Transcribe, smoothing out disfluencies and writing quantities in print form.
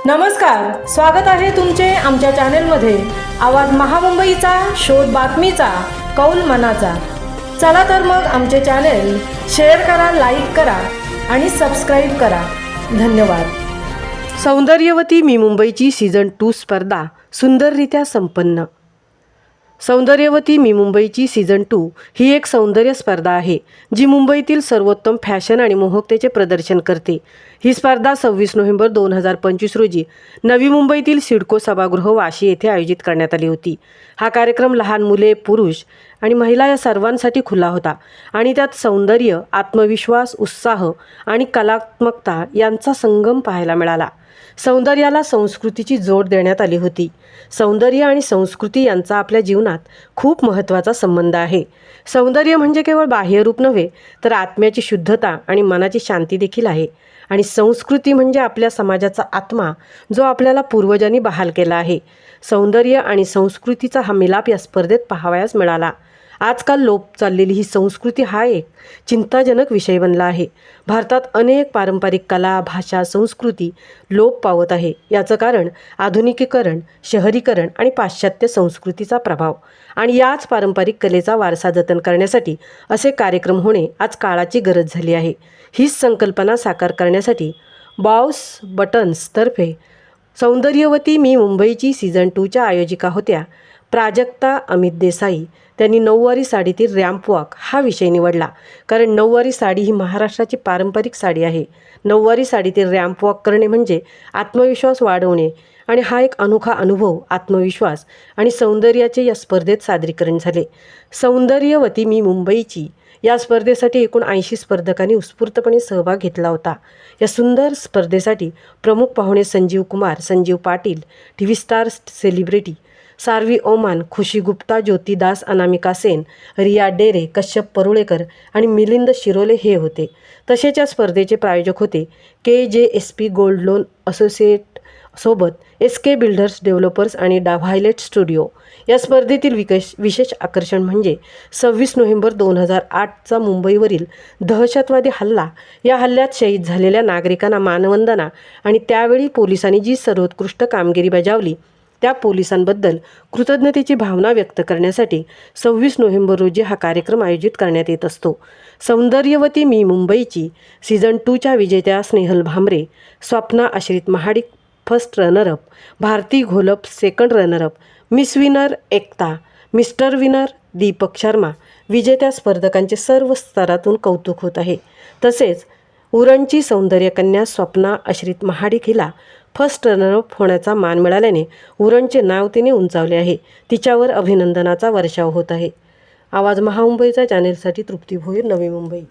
नमस्कार, स्वागत आहे तुमचे आमच्या चॅनेलमध्ये। आवाज महामुंबईचा, शोध बातमीचा, कौल मनाचा। चला तर मग आमचे चॅनेल शेअर करा, लाईक करा आणि सबस्क्राईब करा। धन्यवाद। सौंदर्यवती मी मुंबईची सीझन 2 स्पर्धा सुंदररित्या संपन्न। सौंदर्यवती मी मुंबईची सीझन 2 ही एक सौंदर्य स्पर्धा आहे जी मुंबईतील सर्वोत्तम फॅशन आणि मोहकतेचे प्रदर्शन करते। ही स्पर्धा 26 नोव्हेंबर 2025 रोजी नवी मुंबईतील सिडको सभागृह वाशी येथे आयोजित करण्यात आली होती। हा कार्यक्रम लहान मुले, पुरुष आणि महिला या सर्वांसाठी खुला होता आणि त्यात सौंदर्य, आत्मविश्वास, उत्साह आणि कलात्मकता यांचा संगम पाहायला मिळाला। सौंदर्याला संस्कृतीची जोड देण्यात आली होती। सौंदर्य आणि संस्कृती यांचा आपल्या जीवनात खूप महत्त्वाचा संबंध आहे। सौंदर्य म्हणजे केवळ बाह्य रूप नव्हे, तर आत्म्याची शुद्धता आणि मनाची शांती देखील आहे। आणि संस्कृती म्हणजे आपल्या समाजाचा आत्मा, जो आपल्याला पूर्वजांनी बहाल केला आहे। सौंदर्य आणि संस्कृतीचा हा मिलाप या स्पर्धेत पाहावयास मिळाला। आजकाल लोप चाललेली ही संस्कृती हा एक चिंताजनक विषय बनला आहे। भारतात अनेक पारंपरिक कला, भाषा, संस्कृती लोप पावत आहे। याचं कारण आधुनिकीकरण, शहरीकरण आणि पाश्चात्य संस्कृतीचा प्रभाव। आणि याच पारंपरिक कलेचा वारसा जतन करण्यासाठी असे कार्यक्रम होणे आज काळाची गरज झाली आहे। हीच संकल्पना साकार करण्यासाठी बॉस बटन्सतर्फे सौंदर्यवती मी मुंबईची सीझन 2च्या आयोजिका होत्या प्राजक्ता अमित देसाई। त्यांनी नऊवारी साडीतील रॅम्प वॉक हा विषय निवडला, कारण नऊवारी साडी ही महाराष्ट्राची पारंपरिक साडी आहे। नऊवारी साडीतील रॅम्प वॉक करणे म्हणजे आत्मविश्वास वाढवणे आणि हा एक अनोखा अनुभव, आत्मविश्वास आणि सौंदर्याचे या स्पर्धेत सादरीकरण झाले। सौंदर्यवती मी मुंबईची या स्पर्धेसाठी एकूण 80 स्पर्धकांनी उत्स्फूर्तपणे सहभाग घेतला होता। या सुंदर स्पर्धेसाठी प्रमुख पाहुणे Sanjeev Kumar, Sanjeev Patil, TV star celebrity Saarvi Oman, Khushi Gupta, Jyoti Das, Anamika Sen, Riya Dere, Kashyap Parulekar आणि मिलिंद शिरोले हे होते। तसेच या स्पर्धेचे प्रायोजक होते KJSP गोल्ड लोन असोसिएट सोबत SK बिल्डर्स डेव्हलपर्स आणि व्हायलेट स्टुडिओ। या स्पर्धेतील विशेष आकर्षण म्हणजे 26 नोव्हेंबर 2008चा मुंबईवरील दहशतवादी हल्ला। या हल्ल्यात शहीद झालेल्या नागरिकांना मानवंदना आणि त्यावेळी पोलिसांनी जी सर्वोत्कृष्ट कामगिरी बजावली त्या पोलिसांबद्दल कृतज्ञतेची भावना व्यक्त करण्यासाठी 26 नोव्हेंबर रोजी हा कार्यक्रम आयोजित करण्यात येत असतो। सौंदर्यवती मी मुंबईची सीझन 2च्या विजेत्या Snehal Bhamre, Swapna Ashrit Mahadik first runner up, Bharati Gholap second runner up, miss winner Ekta, mister winner Deepak Sharma, विजेत्या स्पर्धकांचे सर्व स्तरातून कौतुक होत आहे। तसेच उरणची सौंदर्यकन्या स्वप्ना आश्रित महाडिक हिला फर्स्ट रनरअप होण्याचा मान मिळाल्याने उरणचे नाव तिने उंचावले आहे। तिच्यावर अभिनंदनाचा वर्षाव होत आहे। आवाज महामुंबईचा चॅनेलसाठी तृप्ती भोईर, नवी मुंबई।